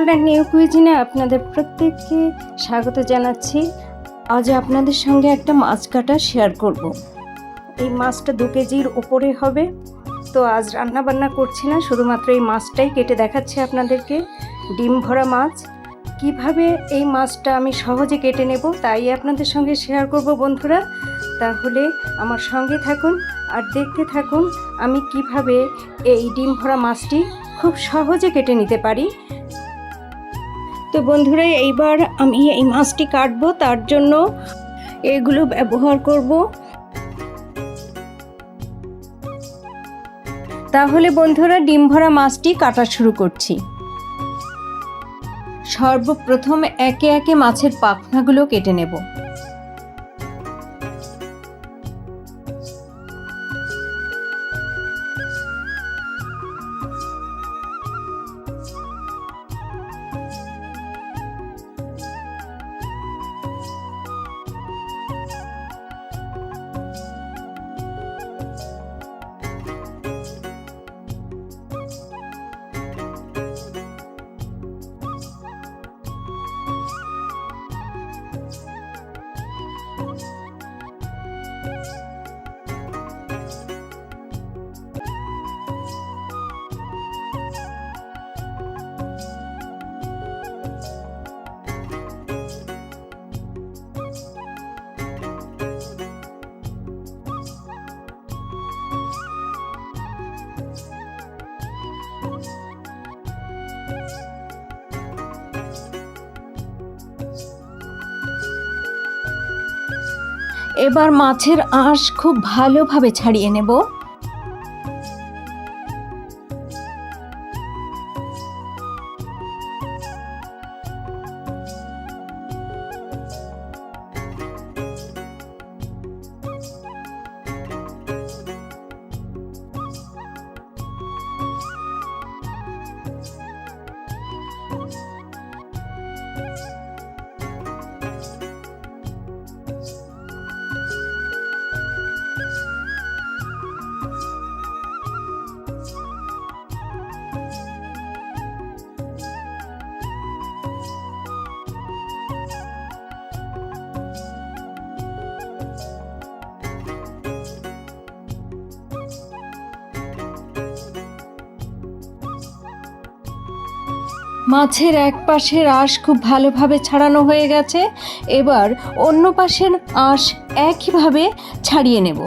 Poland new কুইজিনে আপনাদের প্রত্যেককে স্বাগত জানাচ্ছি। আজ আপনাদের সঙ্গে একটা মাছ কাটা শেয়ার করব। এই মাছটা 2 কেজির উপরে হবে। তো আজ রান্না বান্না করছি না, শুধুমাত্র এই মাছটাই কেটে দেখাচ্ছি আপনাদেরকে। ডিম ভরা মাছ। কিভাবে এই মাছটা আমি সহজে কেটে নেব তাই আপনাদের সঙ্গে শেয়ার করব বন্ধুরা। তাহলে আমার সঙ্গে থাকুন আর দেখতে থাকুন আমি কিভাবে এই ডিম ভরা মাছটি খুব সহজে কেটে নিতে পারি। তো বন্ধুরা, এইবার আমি এই মাছটি কাটবো, তার জন্য এগুলো ব্যবহার করব। তাহলে বন্ধুরা, ডিম ভরা মাছটি কাটা শুরু করছি। সর্বপ্রথম একে একে মাছের পাখনাগুলো কেটে নেব। এবার মাছের আঁশ খুব ভালোভাবে ছাড়িয়ে নেব। মাছের এক পাশের আঁশ খুব ভালোভাবে ছাড়ানো হয়ে গেছে। এবার অন্য পাশের আঁশ একইভাবে ছাড়িয়ে নেব।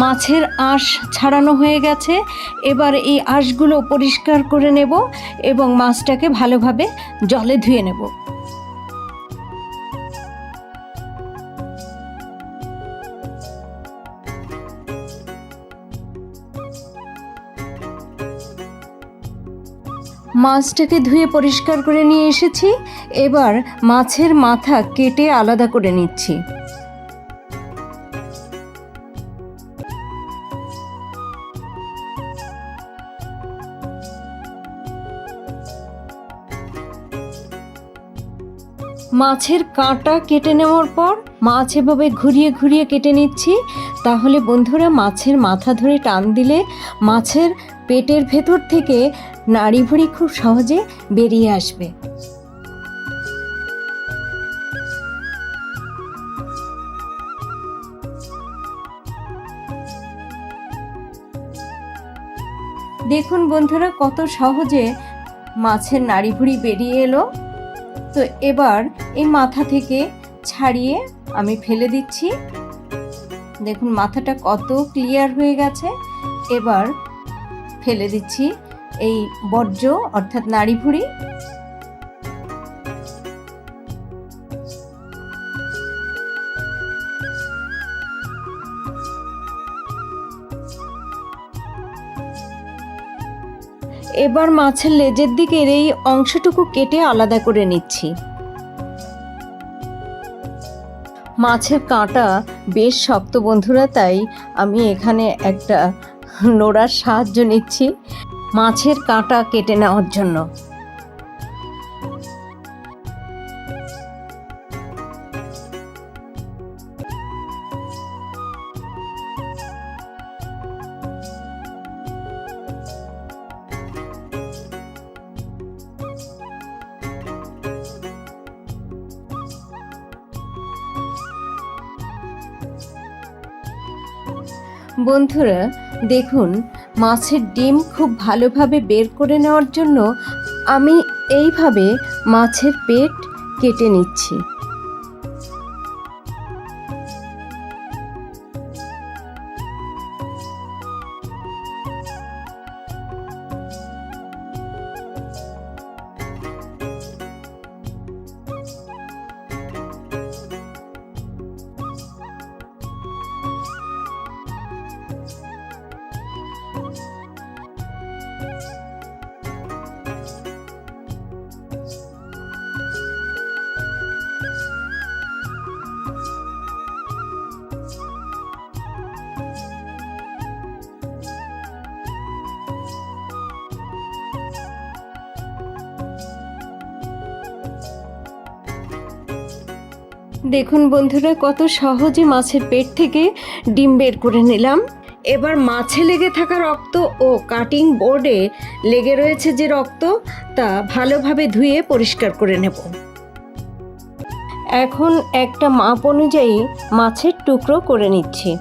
মাছের আঁশ ছাড়ানো হয়ে গেছে। এবার এই আঁশগুলো পরিষ্কার করে নেব এবং মাছটাকে ভালোভাবে জলে ধুয়ে নেব। মাছটাকে ধুয়ে পরিষ্কার করে নিয়ে এসেছি। এবার মাছের মাথা কেটে আলাদা করে নিচ্ছি। মাছের কাঁটা কেটে নেওয়ার পর মাছ এভাবে ঘুরিয়ে ঘুরিয়ে কেটে নিচ্ছি। তাহলে বন্ধুরা, মাছের মাথা ধরে টান দিলে মাছের পেটের ভেতর থেকে নাড়িভুড়ি খুব সহজে বেরিয়ে আসবে। দেখুন বন্ধুরা, কত সহজে মাছের নাড়িভুড়ি বেরিয়ে এলো। তো এবার এই মাথা থেকে ছাড়িয়ে আমি ফেলে দিচ্ছি। দেখুন মাথাটা কত ক্লিয়ার হয়ে গেছে। এবার ফেলে দিচ্ছি এই বর্জ্য অর্থাৎ নাড়িভুড়ি। এবার মাছের লেজের দিকের এই অংশটুকু কেটে আলাদা করে নিচ্ছি। মাছের কাঁটা বেশ শক্ত বন্ধুরা, তাই আমি এখানে একটা নোড়ার সাহায্য নিচ্ছি মাছের কাঁটা কেটে নেওয়ার জন্য। বন্ধুরা দেখুন, মাছের ডিম খুব ভালোভাবে বের করে নেওয়ার জন্য আমি এইভাবে মাছের পেট কেটে নিচ্ছি। দেখুন বন্ধুরা, কত সহজে মাছের পেট থেকে ডিম বের করে নিলাম। এবার মাছে লেগে থাকা রক্ত ও কাটিং বোর্ডে লেগে রয়েছে যে রক্ত, তা ভালোভাবে ধুয়ে পরিষ্কার করে নেব। এখন একটা মাপ অনুযায়ী মাছের টুকরো করে নিচ্ছি।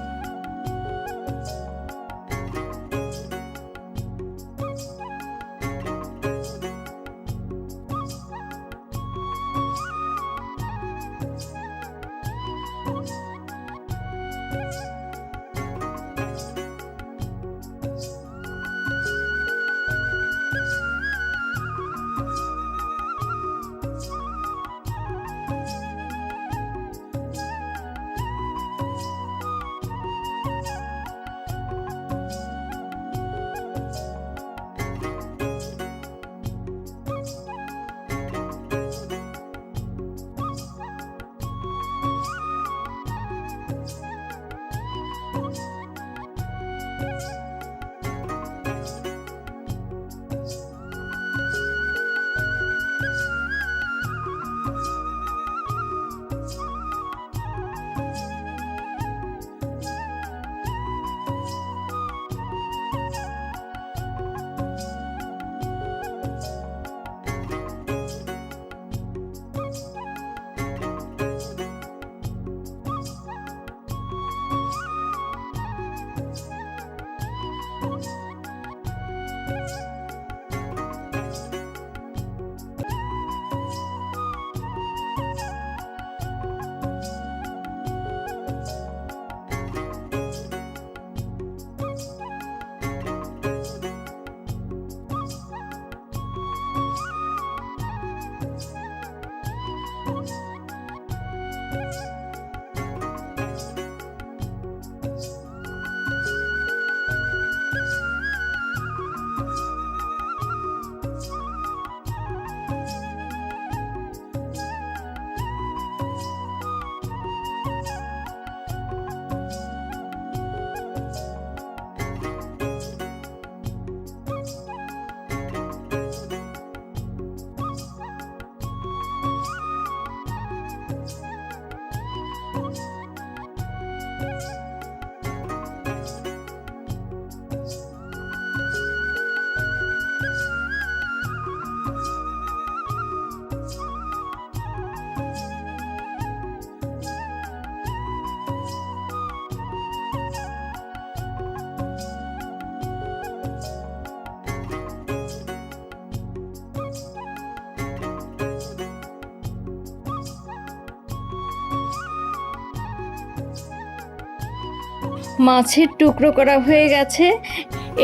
মাছের টুকরো করা হয়ে গেছে।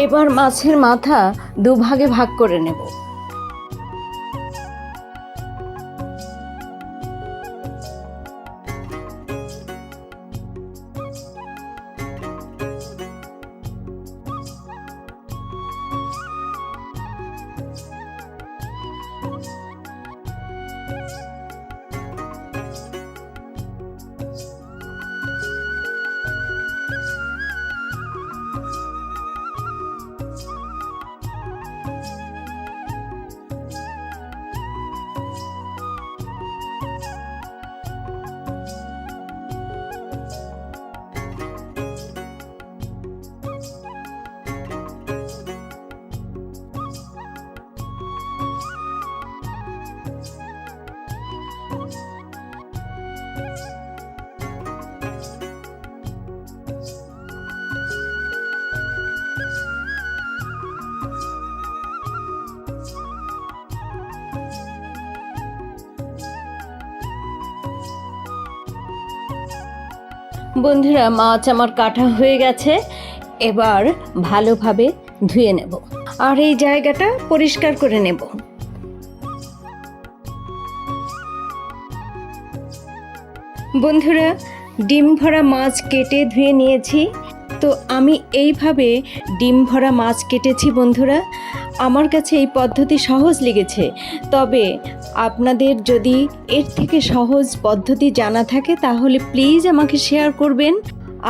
এবার মাছের মাথা দুভাগে ভাগ করে নেব। বন্ধুরা, মাছ আমার কাটা হয়ে গেছে। এবার ভালোভাবে ধুয়ে নেব আর এই জায়গাটা পরিষ্কার করে নেব। বন্ধুরা, ডিম ভরা মাছ কেটে ধুয়ে নিয়েছি। তো আমি এইভাবে ডিম ভরা মাছ কেটেছি। বন্ধুরা, আমার কাছে এই পদ্ধতি সহজ লেগেছে। তবে আপনাদের যদি এর থেকে সহজ পদ্ধতি জানা থাকে তাহলে প্লিজ আমাকে শেয়ার করবেন।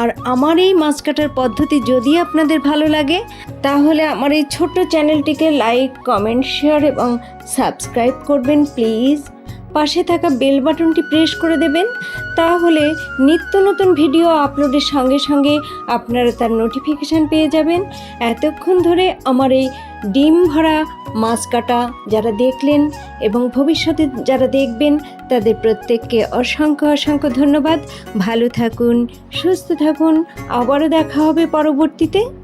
আর আমার এই মাছ কাটার পদ্ধতি যদি আপনাদের ভালো লাগে তাহলে আমার এই ছোট্ট চ্যানেলটিকে লাইক, কমেন্ট, শেয়ার এবং সাবস্ক্রাইব করবেন প্লিজ। পাশে থাকা বেল বাটনটি প্রেস করে দেবেন, তাহলে নিত্য নতুন ভিডিও আপলোডের সঙ্গে সঙ্গে আপনারা তার নোটিফিকেশান পেয়ে যাবেন। এতক্ষণ ধরে আমার এই ডিম ভরা মাছ কাটা যারা দেখলেন এবং ভবিষ্যতে যারা দেখবেন তাদের প্রত্যেককে অসংখ্য অসংখ্য ধন্যবাদ। ভালো থাকুন, সুস্থ থাকুন, আবারও দেখা হবে পরবর্তীতে।